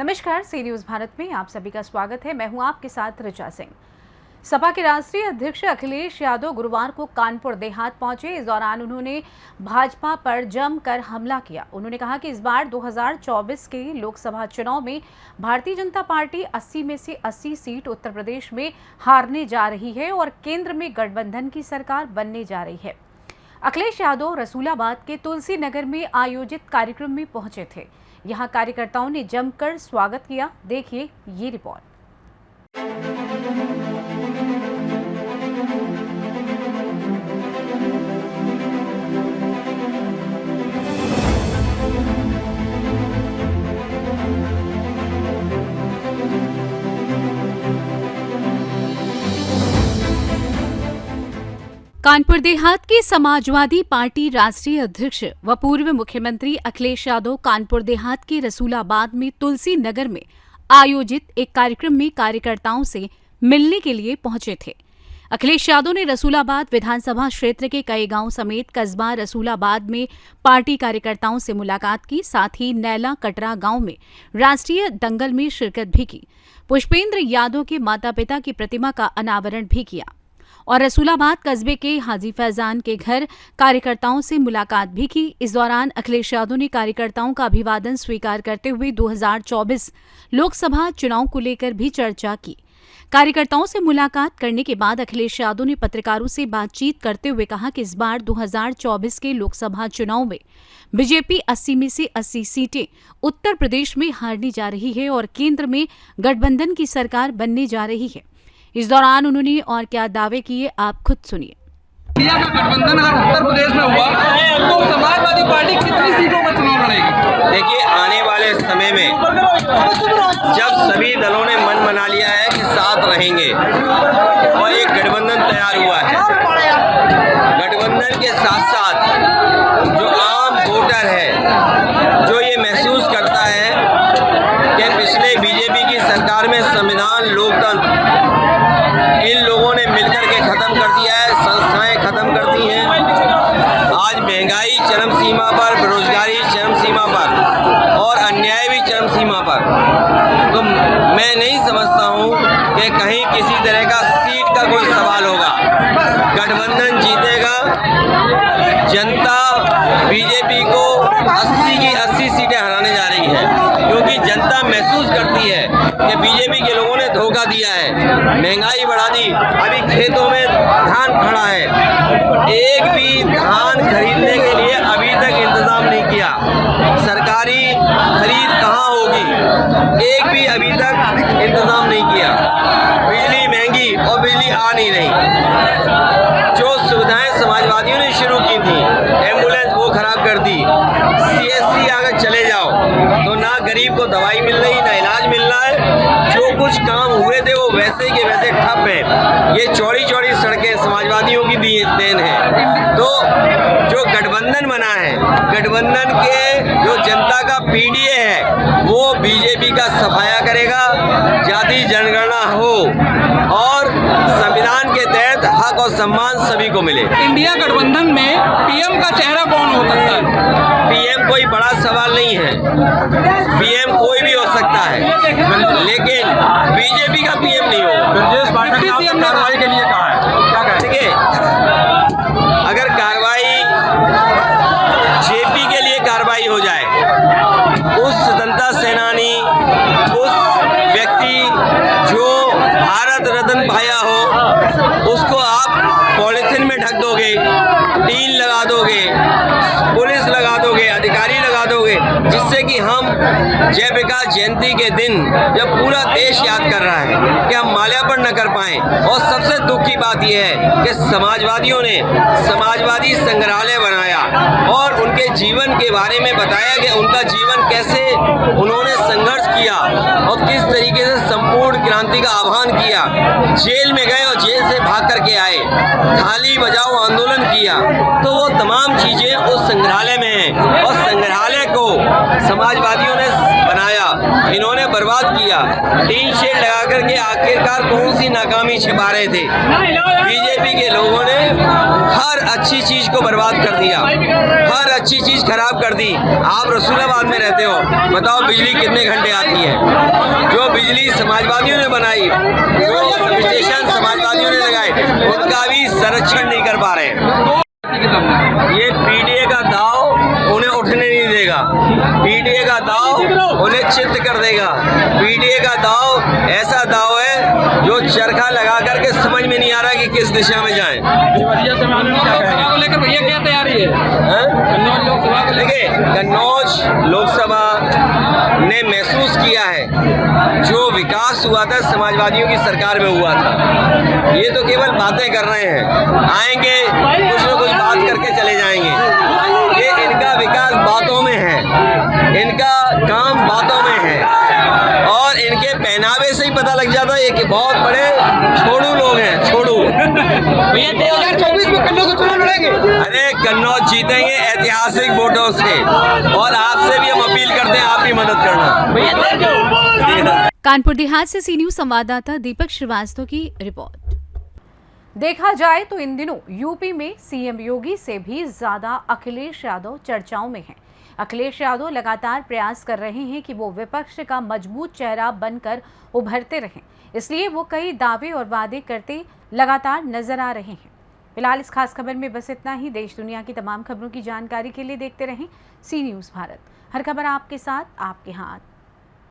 नमस्कार, सी न्यूज़ भारत में आप सभी का स्वागत है। मैं हूं आपके साथ ऋचा सिंह। सपा के राष्ट्रीय अध्यक्ष अखिलेश यादव गुरुवार को कानपुर देहात पहुंचे। इस दौरान उन्होंने भाजपा पर जमकर हमला किया। उन्होंने कहा कि इस बार 2024 के लोकसभा चुनाव में भारतीय जनता पार्टी 80 में से 80 सीट उत्तर प्रदेश में हारने जा रही है और केंद्र में गठबंधन की सरकार बनने जा रही है। अखिलेश यादव रसूलाबाद के तुलसी नगर में आयोजित कार्यक्रम में पहुंचे थे। यहां कार्यकर्ताओं ने जमकर स्वागत किया। देखिए ये रिपोर्ट। कानपुर देहात के समाजवादी पार्टी राष्ट्रीय अध्यक्ष व पूर्व मुख्यमंत्री अखिलेश यादव कानपुर देहात के रसूलाबाद में तुलसी नगर में आयोजित एक कार्यक्रम में कार्यकर्ताओं से मिलने के लिए पहुंचे थे। अखिलेश यादव ने रसूलाबाद विधानसभा क्षेत्र के कई गांव समेत कस्बा रसूलाबाद में पार्टी कार्यकर्ताओं से मुलाकात की। साथ ही नैला कटरा गांव में राष्ट्रीय दंगल में शिरकत भी की। पुष्पेंद्र यादव के माता पिता की प्रतिमा का अनावरण भी किया और रसूलाबाद कस्बे के हाजी फैजान के घर कार्यकर्ताओं से मुलाकात भी की। इस दौरान अखिलेश यादव ने कार्यकर्ताओं का अभिवादन स्वीकार करते हुए 2024 लोकसभा चुनाव को लेकर भी चर्चा की। कार्यकर्ताओं से मुलाकात करने के बाद अखिलेश यादव ने पत्रकारों से बातचीत करते हुए कहा कि इस बार 2024 के लोकसभा चुनाव में बीजेपी 80 में से 80 सीटें उत्तर प्रदेश में हारने जा रही है और केंद्र में गठबंधन की सरकार बनने जा रही है। इस दौरान उन्होंने और क्या दावे किए, आप खुद सुनिए। इंडिया का गठबंधन अगर उत्तर प्रदेश में हुआ तो समाजवादी पार्टी कितनी सीटों पर चुनाव लड़ेगी? देखिए, आने वाले समय में जब सभी दलों ने मन बना लिया है कि साथ रहेंगे और एक गठबंधन तैयार हुआ है, गठबंधन के साथ साथ जो आम वोटर है जो ये महसूस करता है कि पिछले बीजेपी की सरकार में संविधान लोकतंत्र इन लोगों ने मिलकर के खत्म कर दिया है, संस्थाएं खत्म कर दी हैं। आज महंगाई चरम सीमा पर, बेरोजगारी चरम सीमा पर और अन्याय भी चरम सीमा पर। तो मैं नहीं समझता हूं कि कहीं किसी तरह का सीट का कोई सवाल होगा। गठबंधन जीतेगा। जनता बीजेपी को 80 की 80 सीटें हराने जा रही है, क्योंकि जनता महसूस करती है कि बीजेपी के लोगों ने धोखा दिया है, महंगाई बढ़ा दी। अभी खेतों में धान खड़ा है, एक भी धान खरीदने के लिए अभी तक इंतजाम नहीं किया। सरकारी खरीद कहाँ होगी, एक भी अभी तक इंतजाम नहीं किया। बिजली महंगी और बिजली आ नहीं रही। जो सुविधाएं समाजवादियों ने शुरू की थी, एम्बुलेंस वो खराब कर दी। CSC अगर चले जाओ तो ना गरीब को दवाई मिल रही, ना इलाज मिल रहा है। जो कुछ काम हुए थे वो वैसे के वैसे ठप है। ये चौड़ी चौड़ी सड़कें समाजवादियों की देन है। तो जो गठबंधन बना है, गठबंधन के जो जनता का PDA है वो बीजेपी का सफाया करेगा। जाति जनगणना हो और संविधान के तहत हक और सम्मान सभी को मिले। इंडिया गठबंधन में PM का चेहरा कौन हो सकता है? PM कोई बड़ा सवाल नहीं है। PM कोई भी हो सकता है, लेकिन बीजेपी का PM नहीं होगा। कार्रवाई के लिए कहा है, क्या कहें? देखिए, अगर कार्रवाई JP के लिए कार्रवाई हो जाए, उस स्वतंत्रता सेनानी, उस व्यक्ति जो भारत रत्न पाया हो, उसको आप पॉलिथीन में ढक दोगे, टीन लगा दोगे, पुलिस लगा दोगे, अधिकारी लगा दोगे, जिससे कि हम जयप्रकाश जयंती के दिन जब पूरा देश याद कर रहा है कि हम माल्यार्पण न कर पाएं। और सबसे दुख की बात यह है कि समाजवादियों ने समाजवादी संग्रहालय बनाया और उनके जीवन के बारे में बताया कि उनका जीवन कैसे उन्होंने संघर्ष किया और किस तरीके से संपूर्ण क्रांति का आह्वान किया। जेल में गए और जेल से भाग करके आए, थाली बजाओ आंदोलन किया। तो वो तमाम चीजें उस संग्रहालय में हैं और संग्रहालय को समाजवादियों ने बनाया, इन्होंने बर्बाद शुरुआत किया, टीन शेड लगा करके आखिरकार कौन सी नाकामी छिपा रहे थे। बीजेपी के लोगों ने हर अच्छी चीज को बर्बाद कर दिया, हर अच्छी चीज खराब कर दी। आप रसूलाबाद में रहते हो, बताओ बिजली कितने घंटे आती है? जो बिजली समाजवादियों ने बनाई, जो स्टेशन समाजवादियों ने लगाए, उनका भी संरक्षण नहीं कर पा रहे हैं। ये पीडीए का दाव उन्हें उठने नहीं देगा, पीडीए का दाव उन्हें चित्त कर देगा। पीडीए का दाव ऐसा दाव है जो चरखा लगा करके समझ में नहीं आ रहा कि किस दिशा में जाएं। लोकसभा को लेकर भैया क्या तैयारी है? कन्नौज लोकसभा को देखिए, कन्नौज लोकसभा ने महसूस किया है जो विकास हुआ था समाजवादियों की सरकार में हुआ था। ये तो केवल बातें कर रहे हैं, आएंगे कुछ न कुछ बात करके चले जाएंगे। ये इनका विकास बातों में है, इनका काम बातों में है, और इनके पहनावे से ही पता लग जाता है ये कि बहुत बड़े छोड़ू लोग हैं। छोड़ू भैया 2024 में कन्नौज से चुनाव लड़ेंगे। अरे कन्नौज जीतेंगे ऐतिहासिक वोटों से, और आपसे भी हम अपील करते हैं, आप भी मदद करना। कानपुर देहात से सी न्यूज संवाददाता दीपक श्रीवास्तव की रिपोर्ट। देखा जाए तो इन दिनों यूपी में सीएम योगी से भी ज्यादा अखिलेश यादव चर्चाओं में हैं। अखिलेश यादव लगातार प्रयास कर रहे हैं कि वो विपक्ष का मजबूत चेहरा बनकर उभरते रहें, इसलिए वो कई दावे और वादे करते लगातार नजर आ रहे हैं। फिलहाल इस खास खबर में बस इतना ही। देश दुनिया की तमाम खबरों की जानकारी के लिए देखते रहें सी न्यूज भारत। हर खबर आपके साथ, आपके हाथ।